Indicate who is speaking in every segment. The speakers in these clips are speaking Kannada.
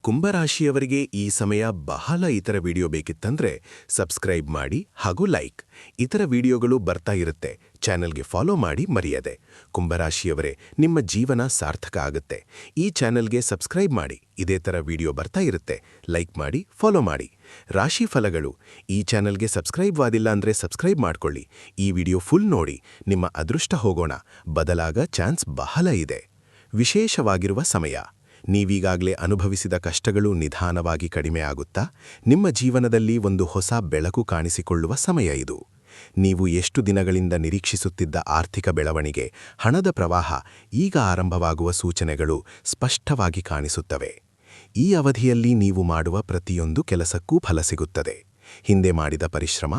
Speaker 1: ಕುಂಭರಾಶಿಯವರಿಗೆ ಈ ಸಮಯ ಬಹಳ ಇತರ ವಿಡಿಯೋ ಬೇಕಿತ್ತಂದ್ರೆ ಸಬ್ಸ್ಕ್ರೈಬ್ ಮಾಡಿ ಹಾಗೂ ಲೈಕ್. ಇತರ ವಿಡಿಯೋಗಳು ಬರ್ತಾ ಇರುತ್ತೆ, ಚಾನೆಲ್ಗೆ ಫಾಲೋ ಮಾಡಿ ಮರೆಯದೆ. ಕುಂಭರಾಶಿಯವರೇ, ನಿಮ್ಮ ಜೀವನ ಸಾರ್ಥಕ ಆಗುತ್ತೆ. ಈ ಚಾನೆಲ್ಗೆ ಸಬ್ಸ್ಕ್ರೈಬ್ ಮಾಡಿ, ಇದೇ ಥರ ವಿಡಿಯೋ ಬರ್ತಾ ಇರುತ್ತೆ, ಲೈಕ್ ಮಾಡಿ, ಫಾಲೋ ಮಾಡಿ. ರಾಶಿ ಫಲಗಳು. ಈ ಚಾನೆಲ್ಗೆ ಸಬ್ಸ್ಕ್ರೈಬ್ ಆದಿಲ್ಲ ಅಂದ್ರೆ ಸಬ್ಸ್ಕ್ರೈಬ್ ಮಾಡ್ಕೊಳ್ಳಿ. ಈ ವಿಡಿಯೋ ಫುಲ್ ನೋಡಿ, ನಿಮ್ಮ ಅದೃಷ್ಟ ಹೋಗೋಣ ಬದಲಾಗ ಚಾನ್ಸ್ ಬಹಳ ಇದೆ. ವಿಶೇಷವಾಗಿರುವ ಸಮಯ. ನೀವೀಗಾಗಲೇ ಅನುಭವಿಸಿದ ಕಷ್ಟಗಳು ನಿಧಾನವಾಗಿ ಕಡಿಮೆ ಆಗುತ್ತಾ ನಿಮ್ಮ ಜೀವನದಲ್ಲಿ ಒಂದು ಹೊಸ ಬೆಳಕು ಕಾಣಿಸಿಕೊಳ್ಳುವ ಸಮಯ ಇದು. ನೀವು ಎಷ್ಟು ದಿನಗಳಿಂದ ನಿರೀಕ್ಷಿಸುತ್ತಿದ್ದ ಆರ್ಥಿಕ ಬೆಳವಣಿಗೆ, ಹಣದ ಪ್ರವಾಹ ಈಗ ಆರಂಭವಾಗುವ ಸೂಚನೆಗಳು ಸ್ಪಷ್ಟವಾಗಿ ಕಾಣಿಸುತ್ತವೆ. ಈ ಅವಧಿಯಲ್ಲಿ ನೀವು ಮಾಡುವ ಪ್ರತಿಯೊಂದು ಕೆಲಸಕ್ಕೂ ಫಲ ಸಿಗುತ್ತದೆ. ಹಿಂದೆ ಮಾಡಿದ ಪರಿಶ್ರಮ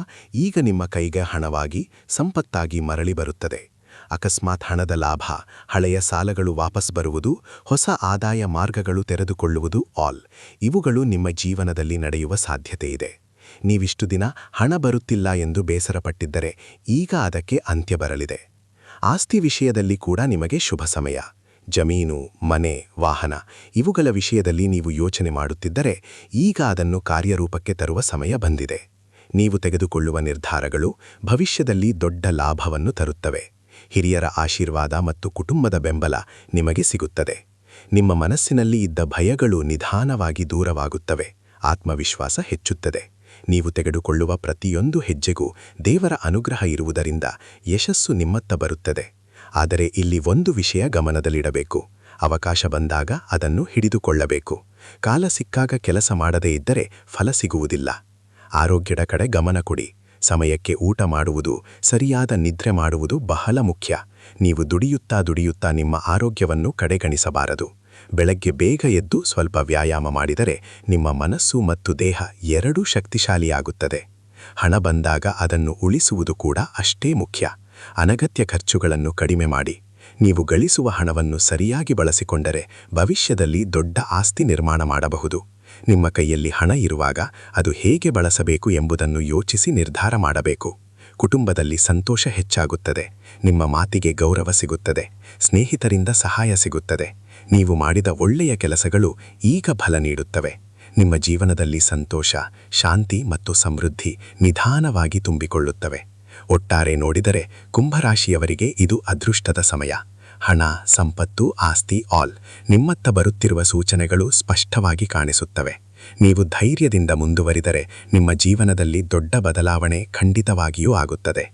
Speaker 1: ಈಗ ನಿಮ್ಮ ಕೈಗೆ ಹಣವಾಗಿ, ಸಂಪತ್ತಾಗಿ ಮರಳಿ ಬರುತ್ತದೆ. ಅಕಸ್ಮಾತ್ ಹಣದ ಲಾಭ, ಹಳೆಯ ಸಾಲಗಳು ವಾಪಸ್ ಬರುವುದು, ಹೊಸ ಆದಾಯ ಮಾರ್ಗಗಳು ತೆರೆದುಕೊಳ್ಳುವುದು ಇವುಗಳು ನಿಮ್ಮ ಜೀವನದಲ್ಲಿ ನಡೆಯುವ ಸಾಧ್ಯತೆ ಇದೆ. ನೀವಿಷ್ಟು ದಿನ ಹಣ ಬರುತ್ತಿಲ್ಲ ಎಂದು ಬೇಸರಪಟ್ಟಿದ್ದರೆ ಈಗ ಅದಕ್ಕೆ ಅಂತ್ಯ ಬರಲಿದೆ. ಆಸ್ತಿ ವಿಷಯದಲ್ಲಿ ಕೂಡ ನಿಮಗೆ ಶುಭ ಸಮಯ. ಜಮೀನು, ಮನೆ, ವಾಹನ ಇವುಗಳ ವಿಷಯದಲ್ಲಿ ನೀವು ಯೋಚನೆ ಮಾಡುತ್ತಿದ್ದರೆ ಈಗ ಅದನ್ನು ಕಾರ್ಯರೂಪಕ್ಕೆ ತರುವ ಸಮಯ ಬಂದಿದೆ. ನೀವು ತೆಗೆದುಕೊಳ್ಳುವ ನಿರ್ಧಾರಗಳು ಭವಿಷ್ಯದಲ್ಲಿ ದೊಡ್ಡ ಲಾಭವನ್ನು ತರುತ್ತವೆ. ಹಿರಿಯರ ಆಶೀರ್ವಾದ ಮತ್ತು ಕುಟುಂಬದ ಬೆಂಬಲ ನಿಮಗೆ ಸಿಗುತ್ತದೆ. ನಿಮ್ಮ ಮನಸ್ಸಿನಲ್ಲಿ ಇದ್ದ ಭಯಗಳು ನಿಧಾನವಾಗಿ ದೂರವಾಗುತ್ತವೆ. ಆತ್ಮವಿಶ್ವಾಸ ಹೆಚ್ಚುತ್ತದೆ. ನೀವು ತೆಗೆದುಕೊಳ್ಳುವ ಪ್ರತಿಯೊಂದು ಹೆಜ್ಜೆಗೂ ದೇವರ ಅನುಗ್ರಹ ಇರುವುದರಿಂದ ಯಶಸ್ಸು ನಿಮ್ಮತ್ತ ಬರುತ್ತದೆ. ಆದರೆ ಇಲ್ಲಿ ಒಂದು ವಿಷಯ ಗಮನದಲ್ಲಿಡಬೇಕು. ಅವಕಾಶ ಬಂದಾಗ ಅದನ್ನು ಹಿಡಿದುಕೊಳ್ಳಬೇಕು. ಕಾಲ ಸಿಕ್ಕಾಗ ಕೆಲಸ ಮಾಡದೇ ಇದ್ದರೆ ಫಲ ಸಿಗುವುದಿಲ್ಲ. ಆರೋಗ್ಯದ ಕಡೆ ಗಮನ ಕೊಡಿ. ಸಮಯಕ್ಕೆ ಊಟ ಮಾಡುವುದು, ಸರಿಯಾದ ನಿದ್ರೆ ಮಾಡುವುದು ಬಹಳ ಮುಖ್ಯ. ನೀವು ದುಡಿಯುತ್ತಾ ನಿಮ್ಮ ಆರೋಗ್ಯವನ್ನು ಕಡೆಗಣಿಸಬಾರದು. ಬೆಳಗ್ಗೆ ಬೇಗ ಎದ್ದು ಸ್ವಲ್ಪ ವ್ಯಾಯಾಮ ಮಾಡಿದರೆ ನಿಮ್ಮ ಮನಸ್ಸು ಮತ್ತು ದೇಹ ಎರಡೂ ಶಕ್ತಿಶಾಲಿಯಾಗುತ್ತದೆ. ಹಣ ಬಂದಾಗ ಅದನ್ನು ಉಳಿಸುವುದು ಕೂಡ ಅಷ್ಟೇ ಮುಖ್ಯ. ಅನಗತ್ಯ ಖರ್ಚುಗಳನ್ನು ಕಡಿಮೆ ಮಾಡಿ. ನೀವು ಗಳಿಸುವ ಹಣವನ್ನು ಸರಿಯಾಗಿ ಬಳಸಿಕೊಂಡರೆ ಭವಿಷ್ಯದಲ್ಲಿ ದೊಡ್ಡ ಆಸ್ತಿ ನಿರ್ಮಾಣ ಮಾಡಬಹುದು. ನಿಮ್ಮ ಕೈಯಲ್ಲಿ ಹಣ ಇರುವಾಗ ಅದು ಹೇಗೆ ಬಳಸಬೇಕು ಎಂಬುದನ್ನು ಯೋಚಿಸಿ ನಿರ್ಧಾರ ಮಾಡಬೇಕು. ಕುಟುಂಬದಲ್ಲಿ ಸಂತೋಷ ಹೆಚ್ಚಾಗುತ್ತದೆ. ನಿಮ್ಮ ಮಾತಿಗೆ ಗೌರವ ಸಿಗುತ್ತದೆ. ಸ್ನೇಹಿತರಿಂದ ಸಹಾಯ ಸಿಗುತ್ತದೆ. ನೀವು ಮಾಡಿದ ಒಳ್ಳೆಯ ಕೆಲಸಗಳು ಈಗ ಫಲ ನೀಡುತ್ತವೆ. ನಿಮ್ಮ ಜೀವನದಲ್ಲಿ ಸಂತೋಷ, ಶಾಂತಿ ಮತ್ತು ಸಮೃದ್ಧಿ ನಿಧಾನವಾಗಿ ತುಂಬಿಕೊಳ್ಳುತ್ತವೆ. ಒಟ್ಟಾರೆ ನೋಡಿದರೆ ಕುಂಭರಾಶಿಯವರಿಗೆ ಇದು ಅದೃಷ್ಟದ ಸಮಯ. ಹಣ, ಸಂಪತ್ತು, ಆಸ್ತಿ ನಿಮ್ಮತ್ತ ಬರುತ್ತಿರುವ ಸೂಚನೆಗಳು ಸ್ಪಷ್ಟವಾಗಿ ಕಾಣಿಸುತ್ತವೆ. ನೀವು ಧೈರ್ಯದಿಂದ ಮುಂದುವರಿದರೆ ನಿಮ್ಮ ಜೀವನದಲ್ಲಿ ದೊಡ್ಡ ಬದಲಾವಣೆ ಖಂಡಿತವಾಗಿಯೂ ಆಗುತ್ತದೆ.